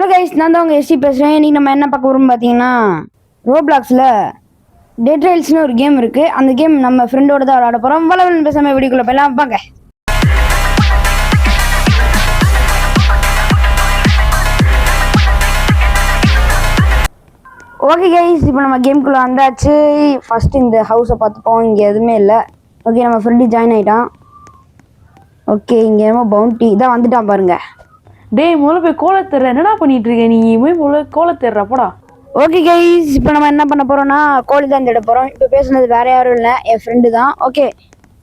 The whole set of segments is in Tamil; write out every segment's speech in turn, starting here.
ஹலோ கைஸ், நான் தான் உங்கள் எஸ்டி பேசுகிறேன். இன்றைக்கி நம்ம என்ன பார்க்க போகிறோம்னு பார்த்தீங்கன்னா, ரோப்ளாக்ஸில் டெட் ரைல்ஸ்னு ஒரு கேம் இருக்குது. அந்த கேம் நம்ம ஃப்ரெண்டோட தான் விளாட போகிறோம். வளவலன்னு பேசாமல் வீடியோக்குள்ளே போயலாம் வாங்க. ஓகே கைஸ், இப்போ நம்ம கேமுக்குள்ளே வந்தாச்சு. ஃபஸ்ட்டு இந்த ஹவுஸை பார்த்துப்போம். இங்கே எதுவுமே இல்லை. ஓகே, நம்ம ஃப்ரெண்டு ஜாயின் ஆகிட்டான். ஓகே, இங்கே என்னமோ பவுண்டி இதான் வந்துட்டான் பாருங்க. டேய் முதல்ல போய் கோலத்தர்ற என்னடா பண்ணிட்டு இருக்க நீ? போய் முதல்ல கோலத்தர்ற போடா. ஓகே கைஸ், இப்போ நம்ம என்ன பண்ண போகிறோம்னா கோழி தான் தேட போகிறோம். இப்போ பேசுனது வேறு யாரும் இல்லை, என் ஃப்ரெண்டு தான். ஓகே,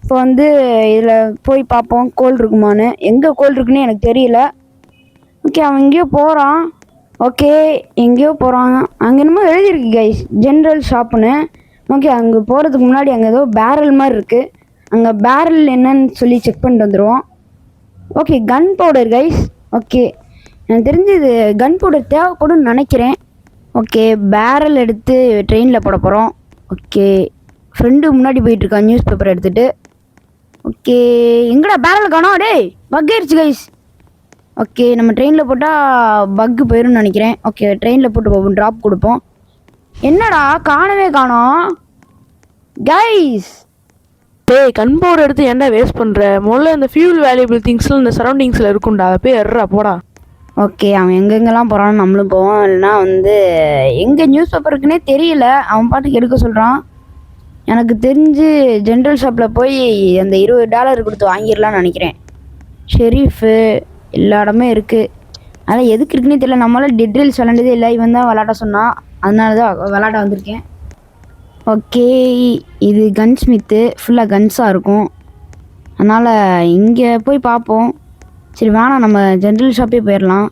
இப்போ வந்து இதில் போய் பார்ப்போம் கோல் இருக்குமான்னு. எங்கே கோல் இருக்குன்னு எனக்கு தெரியல. ஓகே, அவன் எங்கேயோ போகிறான். ஓகே, எங்கேயோ போகிறான். அங்கே என்னமோ எழுதியிருக்கு கைஸ், ஜென்ரல் ஷாப்புன்னு. ஓகே, அங்கே போகிறதுக்கு முன்னாடி அங்கே ஏதோ பேரல் மாதிரி இருக்குது. அங்கே பேரல் என்னன்னு சொல்லி செக் பண்ணிட்டு வந்துடுவோம். Okay, gunpowder guys. Okay, எனக்கு தெரிஞ்சு இது கன் பவுடர் தேவைப்படும்னு நினைக்கிறேன். ஓகே, பேரல் எடுத்து ட்ரெயினில் போட போகிறோம். ஓகே, ஃப்ரெண்டு முன்னாடி போயிட்டுருக்கான் நியூஸ் பேப்பர் எடுத்துகிட்டு. ஓகே, எங்கடா பேரல் காணோம்? டேய் பக் ஆயிடுச்சு கைஸ். ஓகே, நம்ம ட்ரெயினில் போட்டால் பக்கு போயிடும்னு நினைக்கிறேன். ஓகே, ட்ரெயினில் போட்டு போவோம், ட்ராப் கொடுப்போம். என்னடா காணவே காணோம் கைஸ். டேய் கன் பவுடர் எடுத்து ஏன்டா வேஸ்ட் பண்ணுற? முதல்ல இந்த ஃபியூல் வேல்யூபிள் திங்ஸ்லாம் இந்த சரௌண்டிங்ஸில் இருக்கும்டா, அதை போய் எறா போடா. ஓகே, அவன் எங்கெங்கெல்லாம் போகிறான்னு நம்மளும் போவோம். இல்லைனா வந்து எங்கே நியூஸ் பேப்பர் இருக்குன்னே தெரியல, அவன் பாட்டுக்கு எடுக்க சொல்கிறான். எனக்கு தெரிஞ்சு ஜென்ரல் ஷாப்பில் போய் அந்த $20 கொடுத்து வாங்கிடலான்னு நினைக்கிறேன். ஷெரீஃபு எல்லா இடமே இருக்குது. அதனால் எதுக்கு இருக்குன்னே தெரியல. நம்மளால் டெட்ரில்ஸ் விளாண்டதே இல்லை, இவன் தான் விளாட சொன்னான். அதனால தான் விளாட வந்திருக்கேன். ஓகே, இது கன் ஸ்மித்து, ஃபுல்லாக கன்ஸாக இருக்கும். அதனால் இங்கே போய் பார்ப்போம். சரி வேணாம், நம்ம ஜென்ரல் ஷாப்பே போயிடலாம்.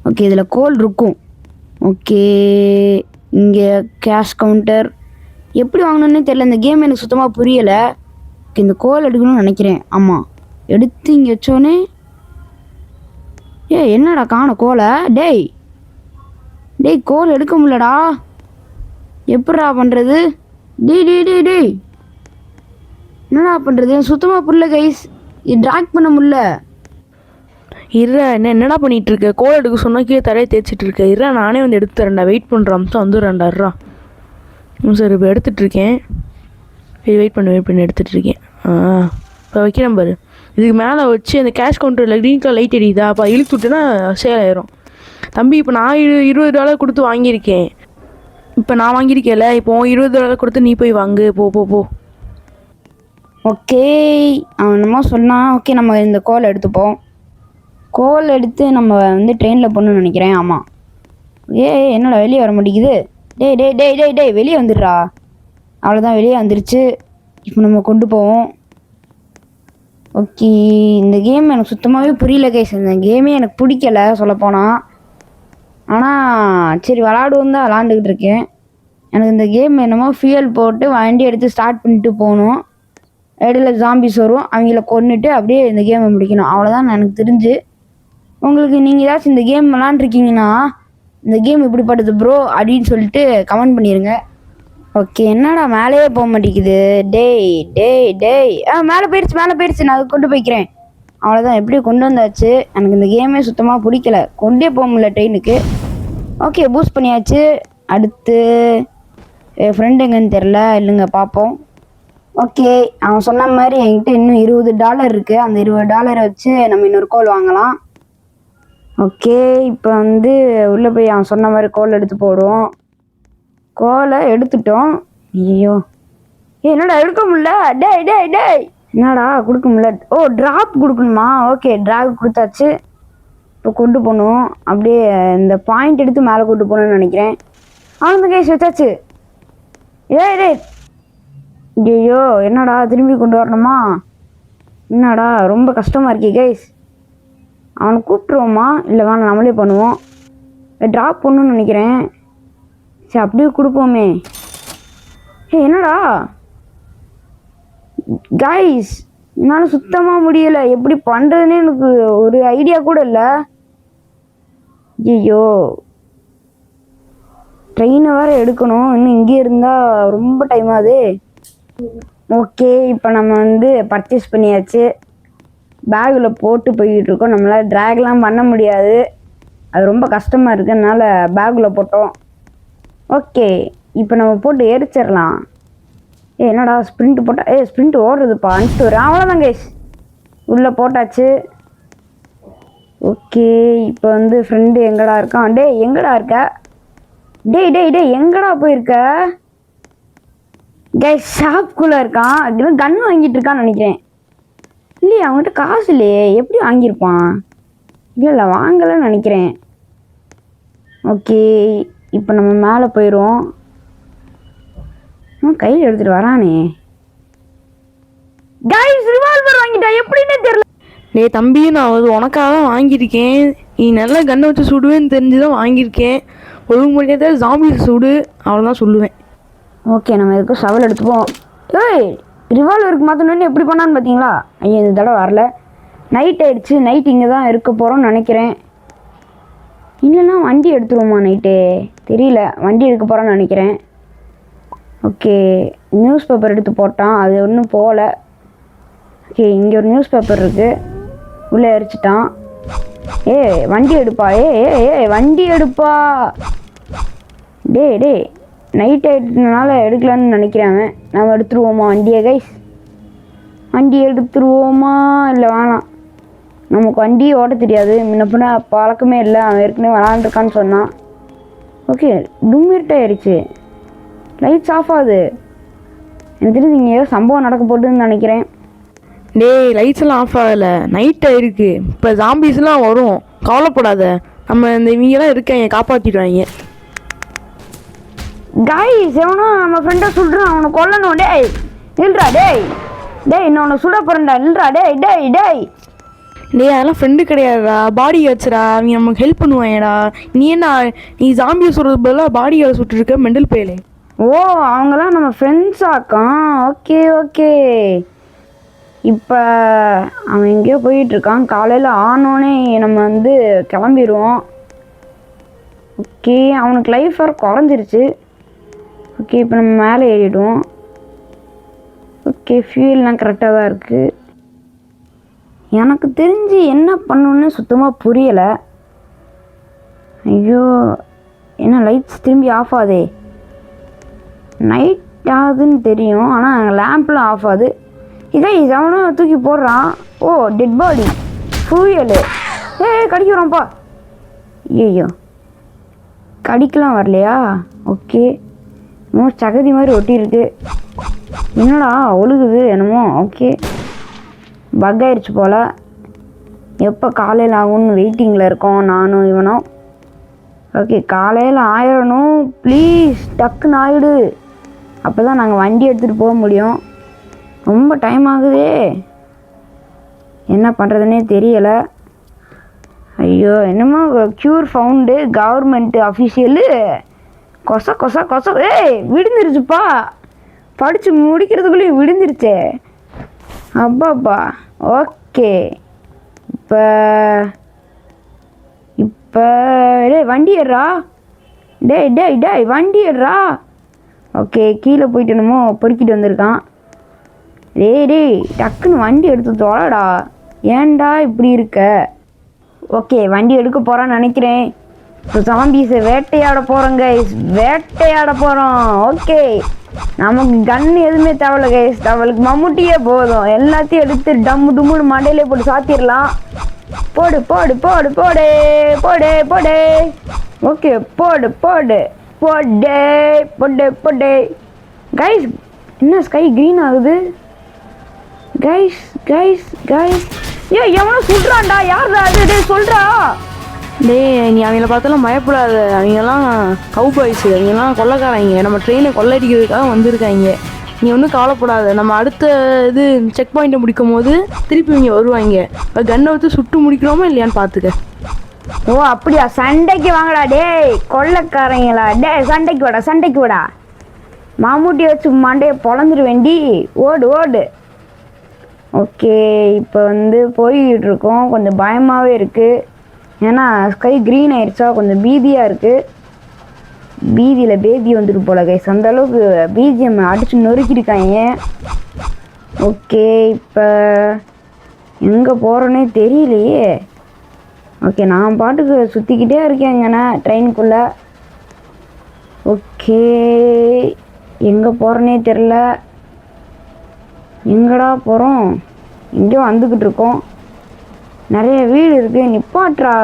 ஓகே, இதில் கோல் இருக்கும். ஓகே, இங்கே கேஷ் கவுண்டர் எப்படி வாங்கணுன்னே தெரியல. இந்த கேம் எனக்கு சுத்தமாக புரியலை. ஓகே, இந்த கோல் எடுக்கணும்னு நினைக்கிறேன். ஆமாம், எடுத்து இங்கே வச்சோன்னே என்னடா காண கோலை? டேய் டேய் கோல் எடுக்க முடியலடா, எப்படா பண்ணுறது? டேய் டேய் டேய் டேய் என்னடா பண்ணுறது? சுத்தமாக புரியல கைஸ், இது ட்ராக் பண்ண முடியல. என்னடா பண்ணிட்டு இருக்க? கோல் எடுக்க சொன்னா கீழே தரையை தேய்ச்சிட்டு இருக்க. நானே வந்து எடுத்து தரேன்டா, வெயிட் பண்ணுற அம்சம் வந்துடுறேன்டா. சரி, இப்போ எடுத்துகிட்டு இருக்கேன். வெயிட் பண்ணி எடுத்துகிட்டு இருக்கேன். இப்போ வைக்கிறேன் பாரு. இதுக்கு மேலே வச்சு அந்த கேஷ் கவுண்டரில் க்ரீன் கலர் லைட் எரியுதா? அப்போ இழுத்து விட்டுனா சேல் ஆயிரும். தம்பி, இப்போ நான் $20 கொடுத்து வாங்கியிருக்கேன். இப்போ நான் வாங்கியிருக்கேன்ல, இப்போ $20 கொடுத்து நீ போய் வாங்கு. போ போ போ. ஓகே, அவன் என்னமோ சொன்னான். ஓகே, நம்ம இந்த கோல் எடுத்துப்போம். கோல் எடுத்து நம்ம வந்து ட்ரெயினில் போகணுன்னு நினைக்கிறேன். ஆமாம். என்னடா வெளியே வர மாட்டேங்குது? டேய் டேய் டேய் டேய் டேய் வெளியே வந்துடுறா. அவ்வளோதான், வெளியே வந்துருச்சு. இப்போ நம்ம கொண்டு போவோம். ஓகே, இந்த கேம் எனக்கு சுத்தமாகவே புரியல கைஸ். இந்த கேமே எனக்கு பிடிக்கலை சொல்லப்போனால். ஆனால் சரி விளாடுவோம் தான் விளாண்டுக்கிட்டு இருக்கேன். எனக்கு இந்த கேம் என்னமோ ஃபியூயல் போட்டு வண்டி எடுத்து ஸ்டார்ட் பண்ணிட்டு போகணும். இடையில ஜாம்பிஸ் வரும், அவங்கள கொன்னுட்டு அப்படியே இந்த கேமை முடிக்கணும். அவ்வளோதான் எனக்கு தெரிஞ்சு. உங்களுக்கு நீங்கள் ஏதாச்சும் இந்த கேம் விளாண்டுருக்கீங்கன்னா இந்த கேம் இப்படிப்பட்டது ப்ரோ அப்படின்னு சொல்லிட்டு கமெண்ட் பண்ணிடுங்க. ஓகே, என்னடா மேலேயே போக மாட்டேங்குது? டேய் டேய் டேய் மேலே போயிடுச்சு. நான் அதை கொண்டு போய்க்கிறேன். அவ்வளோதான், எப்படியும் கொண்டு வந்தாச்சு. எனக்கு இந்த கேமே சுத்தமாக பிடிக்கல, கொண்டே போக முடியல ட்ரெயினுக்கு. ஓகே, பூஸ்ட் பண்ணியாச்சு. அடுத்து என் ஃப்ரெண்டு எங்கன்னு தெரில, இல்லைங்க பார்ப்போம். ஓகே, அவன் சொன்ன மாதிரி என்கிட்ட இன்னும் $20 இருக்குது. அந்த $20 வச்சு நம்ம இன்னொரு கோல் வாங்கலாம். ஓகே, இப்போ வந்து உள்ளே போய் அவன் சொன்ன மாதிரி கோல் எடுத்து போடுவோம். கோலை எடுத்துட்டோம். ஐயோ என்னடா எடுக்க முடியல? டேய் டேய் டேய் என்னடா கொடுக்க முடியல? ஓ, ட்ராப் கொடுக்கணுமா? ஓகே, ட்ராப் கொடுத்தாச்சு. இப்போ கொண்டு போகணும். அப்படியே இந்த பாயிண்ட் எடுத்து மேலே கொண்டு போகணும்னு நினைக்கிறேன். அவனுக்கு கேஸ் வச்சாச்சு. டேய் ஐயோ என்னடா திரும்பி கொண்டு வரணுமா? என்னடா ரொம்ப கஷ்டமாக இருக்கே கைஸ். அவனை கூப்பிட்ருவோமா? இல்லை வேணாம், நம்மளே பண்ணுவோம். ட்ராப் பண்ணணும்னு நினைக்கிறேன். சரி, அப்படியே கொடுப்போமே. என்னடா கைஸ், என்னால் சுத்தமாக முடியலை. எப்படி பண்ணுறதுன்னு எனக்கு ஒரு ஐடியா கூட இல்லை. ஐயோ, ட்ரெயினை வேறு எடுக்கணும். இன்னும் இங்கே இருந்தால் ரொம்ப டைம் ஆகுது. ஓகே, இப்போ நம்ம வந்து பர்ச்சேஸ் பண்ணியாச்சு. பேக்கில் போட்டு போய்கிட்டு இருக்கோம். நம்மளால் ட்ராக்லாம் பண்ண முடியாது. அது ரொம்ப கஷ்டமாக இருக்கனால பேக்கில் போட்டோம். ஓகே, இப்போ நம்ம போட்டு எரிச்சிடலாம். என்னடா ஸ்ப்ரிண்ட் போட்டால் ஸ்ப்ரிண்ட் ஓடுறதுப்பா, அனுப்பிட்டு வரேன். அவ்வளோதான் கைஸ், உள்ளே போட்டாச்சு. ஓகே, இப்போ வந்து ஃப்ரெண்டு எங்கடா இருக்கான்? எங்கடா இருக்க? எங்கடா போயிருக்க? கைஸ் ஷாப்குள்ளே இருக்கான். கன் வாங்கிட்டு இருக்கான்னு நினைக்கிறேன். இல்லையே, அவன்கிட்ட காசு இல்லையே, எப்படி வாங்கியிருப்பான்? இல்லை வாங்கலைன்னு நினைக்கிறேன். ஓகே, இப்போ நம்ம மேலே போயிடுவோம். கையில் எடுத்துகிட்டு வரானே. கைஸ் ரிவால்வர் வாங்கிட்டா, எப்படின்னே தெரியல. டேய் தம்பி, நான் அது உனக்காக தான் வாங்கியிருக்கேன். நீ நல்லா கண்ணை வச்சு சுடுவேன்னு தெரிஞ்சு தான் வாங்கியிருக்கேன். ஒழுங்கு முடியாத ஜாம்பி சுடு, அவ்வளோதான் சொல்லுவேன். ஓகே, நம்ம எதுக்கும் சவல் எடுத்துப்போம். ரிவால்வருக்கு மாற்றணுன்னு எப்படி பண்ணான்னு பார்த்தீங்களா? ஐயா இந்த தடவை வரல. நைட் ஆயிடுச்சு. நைட் இங்கே தான் இருக்க போகிறோம்னு நினைக்கிறேன். இல்லைன்னா வண்டி எடுத்துருவோமா நைட்டு? தெரியல, வண்டி எடுக்க போகிறோன்னு நினைக்கிறேன். ஓகே, நியூஸ் பேப்பர் எடுத்து போட்டான், அது ஒன்றும் போகல. ஓகே, இங்கே ஒரு நியூஸ் பேப்பர் இருக்குது, உள்ளே எரிச்சிட்டான். வண்டி எடுப்பா. வண்டி எடுப்பா. டே நைட் ஆகிட்டதுனால எடுக்கலான்னு நினைக்கிறேன். நம்ம எடுத்துருவோமா வண்டியை கைஸ்? வண்டி எடுத்துருவோமா இல்லை வேணாம்? நமக்கு வண்டியை ஓட்ட தெரியாது, முன்ன பழக்கமே இல்லை. அவன் ஏற்கனவே விளாண்டுருக்கான்னு சொன்னான். ஓகே, டூமிர்ட் ஆயிடுச்சு. லைட்ஸ் ஆஃப் ஆகுது. எனக்கு தெரிஞ்சு இங்கே ஏதோ சம்பவம் நடக்க போகுதுன்னு நினைக்கிறேன். டேய் லைட்ஸ் எல்லாம் ஆஃப் ஆகலை, நைட் ஆயிருக்கு. இப்போ ஜாம்பிஸ்லாம் வரும், கவலைப்படாத. நம்ம இந்த இவங்கெல்லாம் இருக்காங்க, காப்பாற்றிடுவாங்க. கைஸ் எவனோ நம்ம ஃப்ரெண்டை சொல்கிறான், அவனை கொல்லணும். இல்லைடா டேய் இன்னும் உன்னை சுட போகிறேன்டா. இல்லைடா டேய் அதெல்லாம் ஃப்ரெண்டு கிடையாதுடா, பாடி கார்ட்ஸ்டா. அவங்க நமக்கு ஹெல்ப் பண்ணுவாங்கடா. நீ ஜாம்பி சொல்கிறது பதிலாக பாடி கார்டு சுட்டுருக்க மெண்டல் பேலே. அவங்களாம் நம்ம ஃப்ரெண்ட்ஸ் ஆக்கான். ஓகே, இப்போ அவன் எங்கேயோ போயிட்டுருக்கான். காலையில் ஆனோடனே நம்ம வந்து கிளம்பிடுவோம். ஓகே, அவனுக்கு லைஃப் வேறு குறைஞ்சிருச்சு. ஓகே, இப்போ நம்ம மேலே ஏறிடுவோம். ஓகே, ஃபியூல்லாம் கரெக்டாக தான் இருக்குது. எனக்கு தெரிஞ்சு என்ன பண்ணணுன்னு சுத்தமாக புரியலை. ஐயோ, என்ன லைட்ஸ் திரும்பி ஆஃப் ஆகுதே? நைட் ஆகுதுன்னு தெரியும், ஆனால் லேம்ப்லாம் ஆஃப் ஆகுது. இதை அவனும் தூக்கி போடுறான். Dead body fuel. கடிக்கிறான்ப்பா. ஐயோ, கடிக்கலாம் வரலையா? ஓகே, இன்னும் சகதி மாதிரி ஒட்டியிருக்கு. என்னடா ஒழுகுது என்னமோ. ஓகே, பக் ஆயிடுச்சு போல். எப்போ காலையில் ஆகும்னு வெயிட்டிங்கில் இருக்கோம் நானும் இவனும். ஓகே, காலையில் ஆயிடணும் ப்ளீஸ், டக்குன்னு ஆயிடு. அப்போ தான் நாங்கள் வண்டி எடுத்துகிட்டு போக முடியும். ரொம்ப டைம் ஆகுதே, என்ன பண்ணுறதுனே தெரியலை. ஐயோ, என்னமோ க்யூர் ஃபவுண்டு கவர்மெண்ட்டு அஃபிஷியலு கொச விடுந்துருச்சுப்பா. படித்து முடிக்கிறதுக்குள்ளேயும் விடுந்துருச்சே. அப்பாப்பா. ஓகே, இப்போ வண்டி ஏறா. வண்டி ஏறா. ஓகே, கீழே போயிட்டு என்னமோ பொறுக்கிட்டு வந்திருக்கான். டேய் டக்குன்னு வண்டி எடுத்து தொலைடா, ஏன்டா இப்படி இருக்க? ஓகே, வண்டி எடுக்க போகிறான்னு நினைக்கிறேன். இப்போ ஜாம்பீஸை வேட்டையாட போகிறோம் கைஸ், வேட்டையாட போகிறோம். ஓகே, நமக்கு கன் எதுவுமே தேவையில்ல கைஸ், அவளுக்கு மம்முட்டியே போதும். எல்லாத்தையும் எடுத்து டம்மு டும்முன்னு மண்டையிலே போட்டு சாத்திடலாம். போடு. ஓகே, போடு. கைஸ் என்ன ஸ்கை க்ரீன் ஆகுது? கைஸ் எவனோ சொல்கிறான்டா. யார்டா அது? சொல்கிறா. நீ அவங்கள பார்த்தாலும் பயப்படாத. அவங்கெல்லாம் கவுபாய்ஸ், அவங்கெல்லாம் கொள்ளைக்காரங்க. நம்ம ட்ரெயினை கொள்ளையடிக்கிறதுக்காக வந்திருக்காங்க. நீ ஒன்றும் கவலைப்படாத. நம்ம அடுத்த இது செக் பாயிண்ட்டை முடிக்கும் போது திருப்பி இங்கே வருவாங்க. கன்னை வச்சு சுட்டு முடிக்கிறோமா இல்லையான்னு பார்த்துக்க. அப்படியா? சண்டைக்கு வாங்கடா டேய் கொள்ளைக்காரங்களா. சண்டைக்கு வாடா. மாமூட்டி வச்சு மண்டையை பொழந்துரு வேண்டி. ஓடு. ஓகே, இப்போ வந்து போய்கிட்டு இருக்கோம். கொஞ்சம் பயமாகவே இருக்குது, ஏன்னா ஸ்கை க்ரீன் ஆயிடுச்சா, கொஞ்சம் பீதியாக இருக்குது. பீதியில் பேபி வந்துட்டு போல கைஸ், அந்த அளவுக்கு பிஜிஎம் அடித்து நொறுக்கிருக்காங்க. ஓகே, இப்போ எங்கே போகிறோன்னே தெரியலையே. ஓகே நான் பாட்டுக்கு சுற்றிக்கிட்டே இருக்கேங்கண்ணே ட்ரெயினுக்குள்ளே. ஓகே எங்கே போகிறேனே தெரில. எங்கடா போகிறோம்? எங்கேயோ வந்துக்கிட்டு இருக்கோம். நிறைய வீடு இருக்குது, நிப்பாட்றா.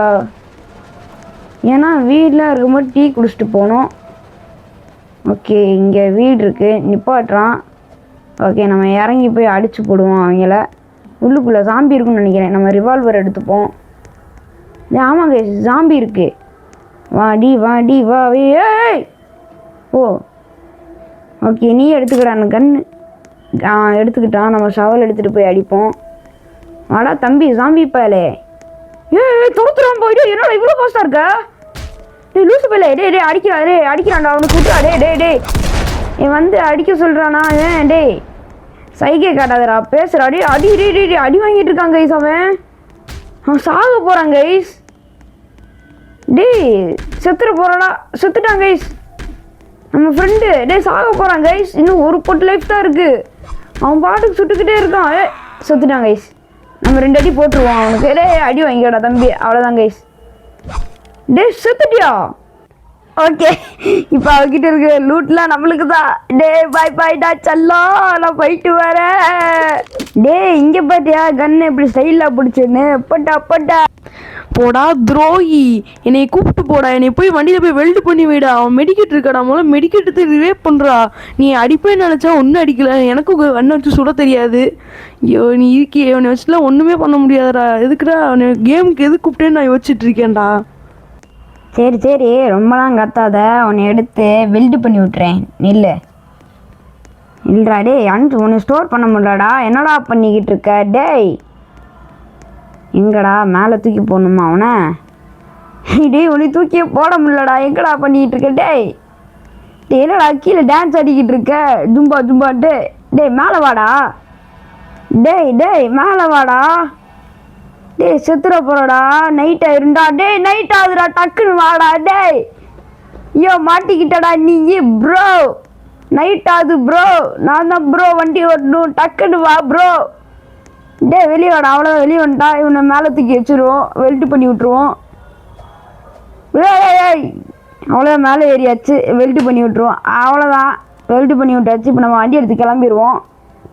ஏன்னா வீட்டில் இருக்கும்போது டீ குடிச்சிட்டு போகணும். ஓகே இங்கே வீடு இருக்குது, நிப்பாட்டுறான். ஓகே நம்ம இறங்கி போய் அடித்து போடுவோம் அவங்கள. உள்ளுக்குள்ளே ஜாம்பி இருக்குன்னு நினைக்கிறேன். நம்ம ரிவால்வர் எடுத்துப்போம். ஆமாங்க ஜாம்பி இருக்குது. வாடி வாடி வா. ஏய் ஓ ஓகே நீ எடுத்துக்கிட்டான் கன்று. எடுத்துக்கிட்டான். நம்ம ஷவல் எடுத்துகிட்டு போய் அடிப்போம். வாடா தம்பி ஜாம்பி பயலே. ஏய் தோத்துறான் போயிட்டு. என்னடா இவ்வளோ பாஸ்டாக இருக்க? டேய் லூசு பயலே. டே அடிக்கிறான்டா அவனுக்கு விட்டுறா. டே என் வந்து அடிக்க சொல்கிறானா? ஏன் டே சைகை காட்டாதடா, பேசுகிறா. அடி அடி வாங்கிட்டு இருக்கான் கைஸ். அவன் சாக போகிறான் கைஸ். செத்துற போகிறாடா. செத்துட்டான் கைஸ் நம்ம ஃப்ரெண்டு. சாக போகிறான் கைஸ். இன்னும் ஒரு பொட்டு லைஃப் தான் இருக்குது. அவன் பாட்டுக்கு சுட்டுக்கிட்டே இருக்கான். செத்துட்டான் கைஸ். நம்ம 2 அடி போட்டுருவோம் அவனுக்கு. அடி வாங்கிக்கடா தம்பி. அவ்வளோதான் கைஸ். செத்துட்டியா? ஓகே இப்போ அவகிட்ட இருக்க லூட்லாம் நம்மளுக்கு தான். பாய்டா செல்லம், நான் போயிட்டு வரேன். இங்கே பார்த்தியா கன்னு எப்படி ஸ்டைலாக பிடிச்சேன்னு. பட்டா போடா துரோகி, என்னை கூப்பிட்டு போடா. என்னை போய் வண்டியில் போய் வெல்டு பண்ணி விடா. அவன் மெடிக்கெட் இருக்காடா. முதல்ல மெடிக்கெட் எடுத்து ரிவேப் பண்ணுறா. நீ அடிப்பேன்னு நினச்சா ஒன்றும் அடிக்கல. எனக்கும் கண்ணை வச்சு சுட தெரியாது. ஐயோ நீ இருக்கியே, அவனை வச்சுலாம் ஒன்றுமே பண்ண முடியாதுடா. எதுக்குடா அவனை கேமுக்கு எது கூப்பிட்டேன்னு நான் யோசிச்சுட்டு இருக்கேன்டா. சரி ரொம்பலாம் கத்தாத. உன்னை எடுத்து வெல்டு பண்ணி விட்டுறேன். இல்லைடா உன்னை ஸ்டோர் பண்ண முடியலடா. என்னடா பண்ணிக்கிட்டு இருக்க? எங்கடா மேலே தூக்கி போடணுமா அவனை? உன்னை தூக்கியே போட முடியலடா. எங்கடா பண்ணிக்கிட்டு இருக்க? என்னடா கீழே டான்ஸ் ஆடிக்கிட்டு இருக்க? ஜும்பான்ட்டு. மேலே வாடா. மேலே வாடா. செத்துற போறடா. நைட் ஆயிருண்டா. நைட் ஆகுதுடா. டக்குன்னு வாடா. ஐயோ மாட்டிக்கிட்டடா நீ ப்ரோ. நைட் ஆகுது ப்ரோ. நான் தான் ப்ரோ வண்டி ஓட்டணும். டக்குன்னு வா ப்ரோ. வெளியே வாடா. அவ்வளோதான் வெளியே வந்துட்டா. இவனை மேலே தூக்கி வச்சுருவோம். வெல்ட் பண்ணி விட்ருவோம். அவ்வளோதான் மேலே ஏறியாச்சு. வெல்ட் பண்ணி விட்ருவோம். அவ்வளோதான் வெல்ட் பண்ணி விட்டாச்சு. இப்போ நம்ம வண்டி எடுத்து கிளம்பிடுவோம்.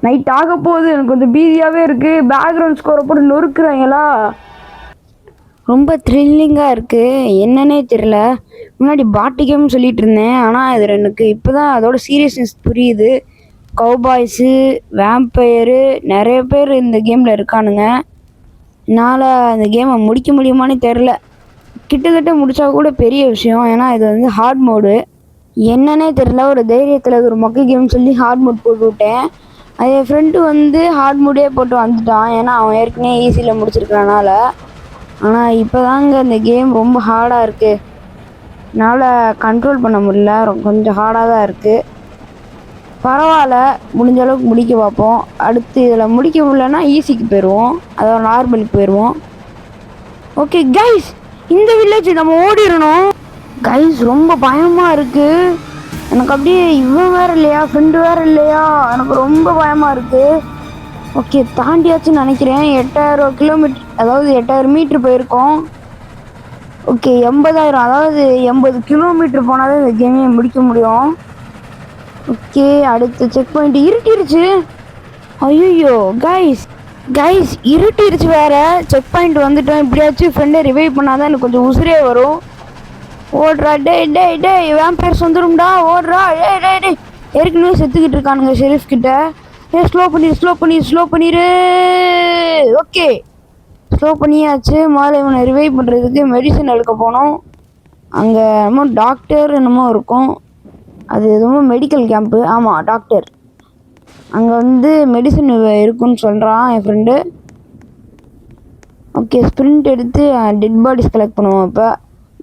நைட் ஆக போகுது. எனக்கு கொஞ்சம் பீதியாகவே இருக்குது. பேக்ரவுண்ட் ஸ்கோரை போட்டு நொறுக்குறாங்களா. ரொம்ப த்ரில்லிங்காக இருக்குது. என்னன்னே தெரில. முன்னாடி பாட்டு கேம் சொல்லிகிட்டு இருந்தேன். ஆனால் இது எனக்கு இப்போ தான் அதோட சீரியஸ்னஸ் புரியுது. கவுபாய்ஸு, வேம்பயரு நிறைய பேர் இந்த கேமில் இருக்கானுங்க. என்னால் அந்த கேமை முடிக்க முடியுமான்னு தெரில. கிட்டத்தட்ட முடித்தா கூட பெரிய விஷயம். ஏன்னா இது வந்து ஹார்ட் மோடு. என்னன்னே தெரில. ஒரு தைரியத்தில் ஒரு மொக்க கேம் சொல்லி ஹார்ட் மோட் போட்டு விட்டேன். அது என் ஃப்ரெண்டு வந்து ஹார்ட் மோடே போட்டு வந்துட்டான். ஏன்னா அவன் ஏற்கனவே ஈஸியில் முடிச்சிருக்கிறனால. ஆனால் இப்போ தாங்க இந்த கேம் ரொம்ப ஹார்டாக இருக்குது. என்னால் கண்ட்ரோல் பண்ண முடியல. கொஞ்சம் ஹார்டாக தான் இருக்குது. பரவாயில்ல, முடிஞ்ச அளவுக்கு முடிக்க பார்ப்போம். அடுத்து இதில் முடிக்க முடியலன்னா ஈஸிக்கு போயிடுவோம். அதாவது நார்மலுக்கு போயிடுவோம். ஓகே கைஸ், இந்த வில்லேஜ் நம்ம ஓடிடணும். கைஸ் ரொம்ப பயமாக இருக்குது எனக்கு. அப்படியே இவன் வேறு இல்லையா, ஃப்ரெண்டு வேறு இல்லையா, எனக்கு ரொம்ப பயமாக இருக்குது. ஓகே தாண்டியாச்சுன்னு நினைக்கிறேன். 8000 கிலோமீட்டர், அதாவது 8000 மீட்ரு போயிருக்கோம். ஓகே 80,000, அதாவது 80 கிலோமீட்டர் போனால் தான் இந்த கேமையை முடிக்க முடியும். ஓகே அடுத்து செக் பாயிண்ட். இருட்டிருச்சு. ஐயோ கைஸ் இருட்டிருச்சு வேற. செக் பாயிண்ட் வந்துட்டோம். இப்படியாச்சும் ஃப்ரெண்டை ரிவைவ் பண்ணாதான் எனக்கு கொஞ்சம் உசுரே வரும். ஓடுறா. டேய் வேம்பயர்ஸ் வந்துடும்டா. ஓடுறா. டேய் ஏற்கனவே செத்துக்கிட்டு இருக்கானுங்க ஷெரீஃப் கிட்ட. ஸ்லோ பண்ணிடு. ஓகே ஸ்லோ பண்ணியாச்சு. முதல்ல இவனை ரிவைவ் பண்ணுறதுக்கு மெடிசன் எடுக்க போனோம். அங்கே என்னமோ டாக்டர் என்னமோ இருக்கும். அது எதுவும் மெடிக்கல் கேம்ப்பு. ஆமாம் டாக்டர். அங்கே வந்து மெடிசன் இருக்குன்னு சொல்கிறான் என் ஃப்ரெண்டு. ஓகே ஸ்ப்ரிண்ட் எடுத்து டெட் பாடிஸ் கலெக்ட் பண்ணுவோம். இப்போ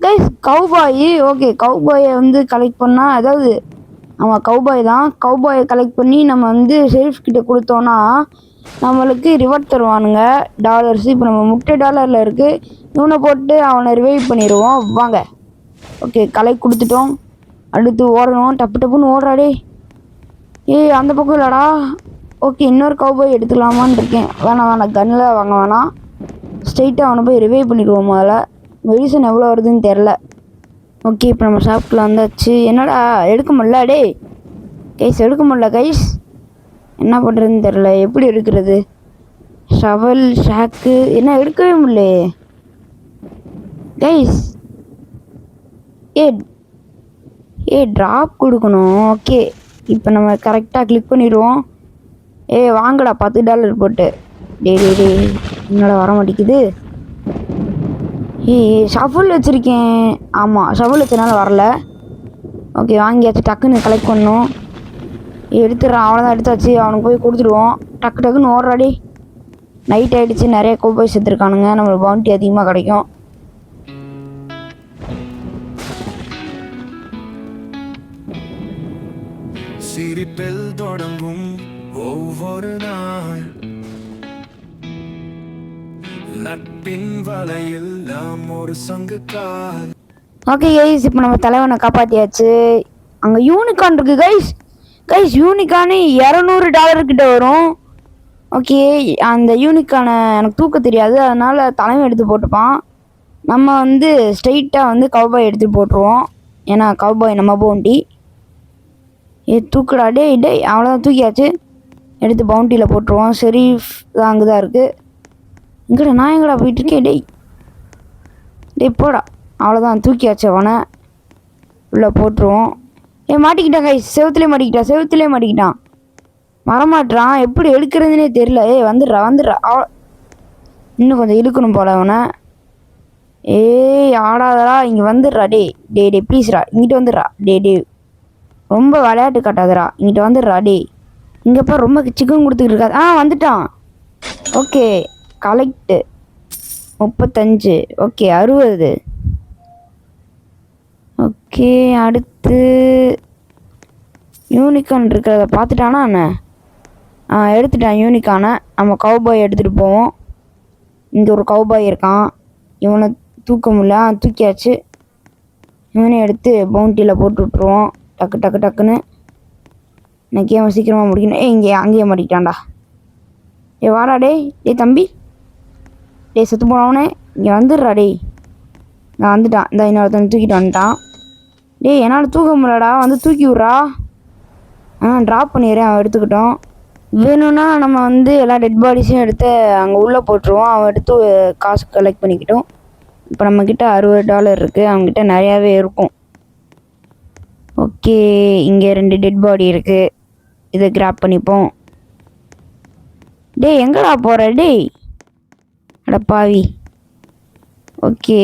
கைஸ் கவுபாய். ஓகே கவுபாயை வந்து கலெக்ட் பண்ணால், அதாவது ஆமாம் கவுபாய் தான். கவுபாயை கலெக்ட் பண்ணி நம்ம வந்து ஷெரீஃப் கிட்ட கொடுத்தோன்னா நம்மளுக்கு ரிவார்ட் தருவானுங்க, டாலர்ஸ். இப்போ நம்ம $30 இருக்குது. இவனை போட்டு அவனை ரிவைவ் பண்ணிடுவோம். வாங்க. ஓகே கலெக்ட் கொடுத்துட்டோம். அடுத்து ஓடணும். டப்புன்னு ஓடுறாடே. அந்த பக்கம் இல்லைடா. ஓகே இன்னொரு கவுபாய் எடுத்துக்கலாமான்னு இருக்கேன். வேணாம் கன்னில் வாங்க வேணாம். ஸ்ட்ரெயிட்டாக அவனை போய் ரிவைவ் பண்ணிடுவோம் முதல்ல. மெடிசன் எவ்வளோ வருதுன்னு தெரில. ஓகே இப்போ நம்ம ஷாப்புக்குள்ள வந்தாச்சு. என்னடா எடுக்க முடியல டேய் கைஸ், எடுக்க முடியல கைஸ். என்ன பண்ணுறதுன்னு தெரில. எப்படி எடுக்கிறது? ஷவல் ஷாக்கு என்ன எடுக்கவே முடியல கைஸ். ஏ ட்ராப் கொடுக்கணும். ஓகே இப்போ நம்ம கரெக்டாக கிளிக் பண்ணிடுவோம். வாங்கடா $10 போட்டு. டே என்னடா வர மாட்டேங்குது. ஷஃபுல் வச்சுருக்கேன். ஆமாம் ஷஃபுல் வச்சனால வரல. ஓகே வாங்கியாச்சு. டக்குன்னு கலெக்ட் பண்ணணும். எடுத்துடுறான். அவ்வளோதான் எடுத்தாச்சு. அவனுக்கு போய் கொடுத்துடுவோம். டக்குன்னு ஓடுறாடி. நைட் ஆகிடுச்சு. நிறைய கோபாய் செத்துருக்கானுங்க. நம்மளுக்கு பவுண்டி அதிகமாக கிடைக்கும். சிரிப்பில் தொடங்கும் ஒவ்வொரு நாள் நட்பின் வலையில் நாம் ஒரு சங்குக்கால். ஓகே கைஸ் இப்போ நம்ம தலைவனை காப்பாற்றியாச்சு. அங்கே யூனிகார்ன் இருக்கு கைஸ் யூனிகார்னு $200 கிட்ட வரும். ஓகே அந்த யூனிகார்னை எனக்கு தூக்க தெரியாது, அதனால் தலைவன் எடுத்து போட்டுப்பான். நம்ம வந்து ஸ்ட்ரெயிட்டாக கவுபாய் எடுத்து போட்டுருவோம். ஏன்னா கவுபாய் நம்ம பவுண்டி. தூக்குடா டே அவ்வளோதான் தூக்கியாச்சு. எடுத்து பவுண்டியில் போட்டுருவோம். ஷெரீஃப் தான் அங்கே தான் இருக்குது. நான் எங்கடா போயிட்டுருக்கேன் டேய் போடா. அவ்வளோதான் தூக்கியாச்சு. அவனை உள்ளே போட்டுருவோம். மாட்டிக்கிட்டான் கைஸ். செவுத்துலேயே மாட்டிக்கிட்டான். வரமாட்டான். எப்படி எடுக்கிறதுனே தெரியல. வந்துடுறா. இன்னும் கொஞ்சம் இழுக்கணும் போல அவனை. ஆடாதடா இங்கே வந்துடுறா. டே ப்ளீஸ்ரா இங்கிட்ட வந்துடுறா. டே ரொம்ப விளையாட்டு காட்டாதடா. இங்கிட்ட வந்துடுறா. இங்கேப்பா ரொம்ப சிக்கன் கொடுத்துக்கிட்டு இருக்காது. வந்துட்டான். ஓகே கலெக்டு 35. ஓகே 60. ஓகே அடுத்து யூனிகார்ன் இருக்கிறத பார்த்துட்டானா என்ன? எடுத்துட்டான் யூனிகார்னை. நம்ம கவுபாய் எடுத்துகிட்டு போவோம். இங்கே ஒரு கவுபாய் இருக்கான். இவனை தூக்க முடியல. தூக்கியாச்சு. இவனை எடுத்து பவுண்டியில் போட்டு விட்ருவோம். டக்குன்னு எனக்கு கேமை சீக்கிரமாக முடிக்கணும். இங்கே அங்கேயே மாட்டிக்கிட்டான்டா. வாடா டே தம்பி. செத்து போனவனே இங்கே வந்துடுறா. நான் வந்துட்டான். இந்த இன்னொருத்தனை தூக்கிட்டு வந்துட்டான். என்னால் தூக்க முடியலடா. தூக்கி விட்றா. ட்ராப் பண்ணிடுறேன். அவன் எடுத்துக்கிட்டோம். வேணும்னா நம்ம எல்லா டெட் பாடிஸையும் எடுத்து அங்கே உள்ளே போட்டுருவோம். அவன் எடுத்து காசு கலெக்ட் பண்ணிக்கிட்டோம். இப்போ நம்மக்கிட்ட $60 இருக்குது. அவங்ககிட்ட நிறையாவே இருக்கும். ஓகே இங்கே 2 டெட் பாடி இருக்குது. இதை கிராப் பண்ணிப்போம். எங்கடா போகிற அடப்பாவி. ஓகே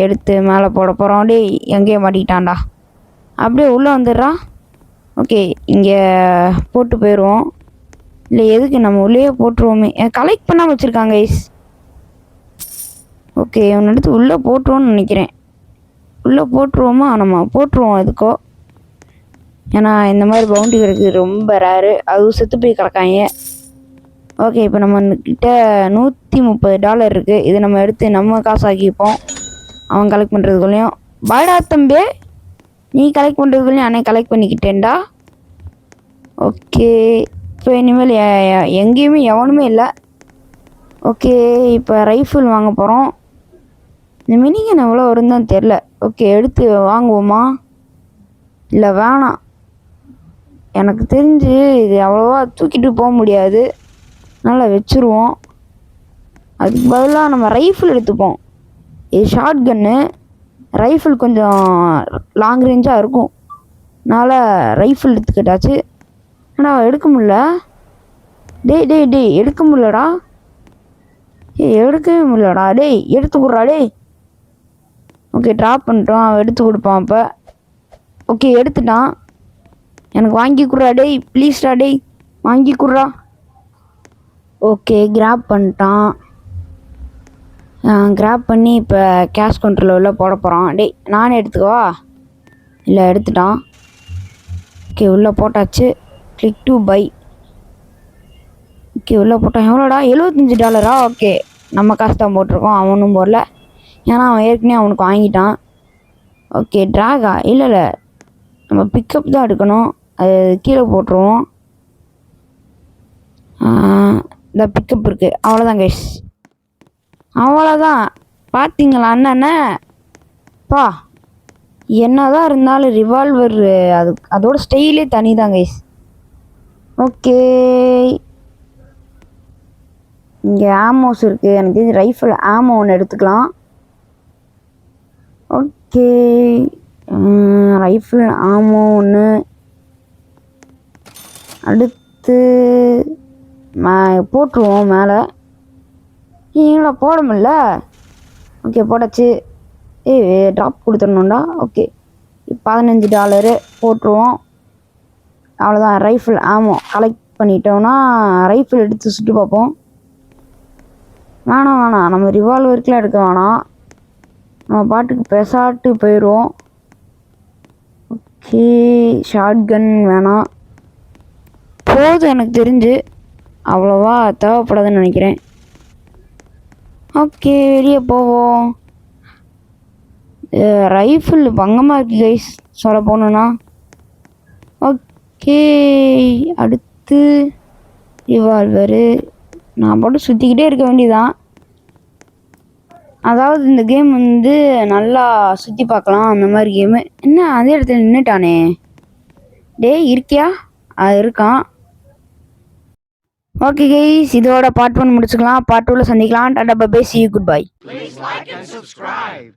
எடுத்து மேலே போட போகிறோம். எங்கேயே மாட்டிக்கிட்டான்டா. அப்படியே உள்ளே வந்துடுறா. ஓகே இங்கே போட்டு போயிடுவோம். இல்லை எதுக்கு நம்ம உள்ளே போட்டுருவோமே. கலெக்ட் பண்ணாமல் வச்சுருக்காங்க கைஸ். ஓகே இவனை எடுத்து உள்ளே போட்டுருவோன்னு நினைக்கிறேன். உள்ளே போட்டுருவோமா? நம்ம போட்டுருவோம் எதுக்கோ. ஏன்னா இந்த மாதிரி பவுண்டி கிடைக்குது ரொம்ப ரேரு. அதுவும் செத்து போய் கிடக்காங்க. ஓகே இப்போ நம்மக்கிட்ட $130 இருக்குது. இது நம்ம எடுத்து நம்ம காசாக்கிப்போம். அவன் கலெக்ட் பண்ணுறதுக்குள்ளேயும். பாய்டா தம்பி, நீ கலெக்ட் பண்ணுறதுக்குள்ளேயும் அன்னை கலெக்ட் பண்ணிக்கிட்டேன்டா. ஓகே இப்போ இனிமேல் எங்கேயுமே எவனுமே இல்லை. ஓகே இப்போ ரைஃபிள் வாங்க போகிறோம். இந்த மினிகன் எவ்வளோ வருதுன்னு தெரில. ஓகே எடுத்து வாங்குவோமா? இல்லை வேணாம். எனக்கு தெரிஞ்சு இது அவ்வளோவா தூக்கிட்டு போக முடியாது. நல்லா வச்சுருவோம். அதுக்கு பதிலாக நம்ம ரைஃபிள் எடுத்துப்போம். இது ஷார்ட் கன்னு. ரைஃபிள் கொஞ்சம் லாங் ரேஞ்சாக இருக்கும். அதனால் ரைஃபிள் எடுத்துக்கிட்டாச்சு. ஆனால் எடுக்க முடில. எடுக்க முடியலடா. எடுக்கவே முடியலடா. எடுத்து கொடுறா. ஓகே ட்ராப் பண்ணிட்டோம். அவன் எடுத்து கொடுப்பான். இப்போ ஓகே எடுத்துட்டான். எனக்கு வாங்கி கொடுறா ப்ளீஸ்டா. வாங்கி கொடுறா. ஓகே கிராப் பண்ணிட்டான். கிராப் பண்ணி இப்போ கேஷ் கவுண்டரில் உள்ள போட போகிறான். நானே எடுத்துக்கவா? இல்லை எடுத்துட்டான். ஓகே உள்ளே போட்டாச்சு. Click to by. ஓகே உள்ளே போட்டான். எவ்வளோடா? $75. ஓகே நம்ம காசு தான் போட்டிருக்கோம். அவனும் போடல. ஏன்னா அவன் ஏற்கனவே அவனுக்கு வாங்கிட்டான். ஓகே ட்ராகா? இல்லை நம்ம பிக்கப் தான் எடுக்கணும். அது கீழே போட்டுருவோம். இந்த பிக்கப் இருக்குது. அவ்வளோதான் கைஸ். அவ்வளோதான். பார்த்தீங்களா அண்ணனே? பா என்னதான் இருந்தாலும் ரிவால்வர் அதோட ஸ்டைலே தனி தான் கைஸ். ஓகே, இங்கே ஆமோஸ் இருக்குது. எனக்கு தெரிஞ்சு ரைஃபிள் ஆமோ ஒன்று எடுத்துக்கலாம். ஓகே, ரைஃபிள் ஆமோ ஒன்று. அடுத்து போட்டுருவோம் மேலே. நீங்களா போட முடியல? ஓகே போட்டாச்சு. ட்ராப் கொடுத்துடணுண்டா. ஓகே, $15 போட்டுருவோம். அவ்வளோதான். ரைஃபிள் ஆமோ கலெக்ட் பண்ணிட்டோம்னா ரைஃபிள் எடுத்து சுட்டு பார்ப்போம். வேணாம், நம்ம ரிவால்வருக்குலாம் எடுக்க வேணாம். நம்ம பாட்டுக்கு பெசாட்டு போயிடுவோம். ஓகே, ஷார்ட் கன் வேணாம், போதும். எனக்கு தெரிஞ்சு அவ்வளோவா தேவைப்படாதுன்னு நினைக்கிறேன். ஓகே, வெளியே போவோம். ரைஃபிள் பங்கமாக இருக்குது கைஸ் சொல்ல போகணுன்னா. ஓகே, அடுத்து ரிவால்வரு. நான் போட்டு சுற்றிக்கிட்டே இருக்க வேண்டியதான். அதாவது இந்த கேம் வந்து நல்லா சுற்றி பார்க்கலாம் அந்த மாதிரி கேமு. என்ன அதே இடத்துல நின்றுட்டானே? இருக்கியா? அது இருக்கான். ஓகே கைஸ், இதோட பார்ட் 1 முடிச்சுக்கலாம். பார்ட் 2ல சந்திக்கலாம். டாடா bye bye, see you, goodbye. Please like and subscribe.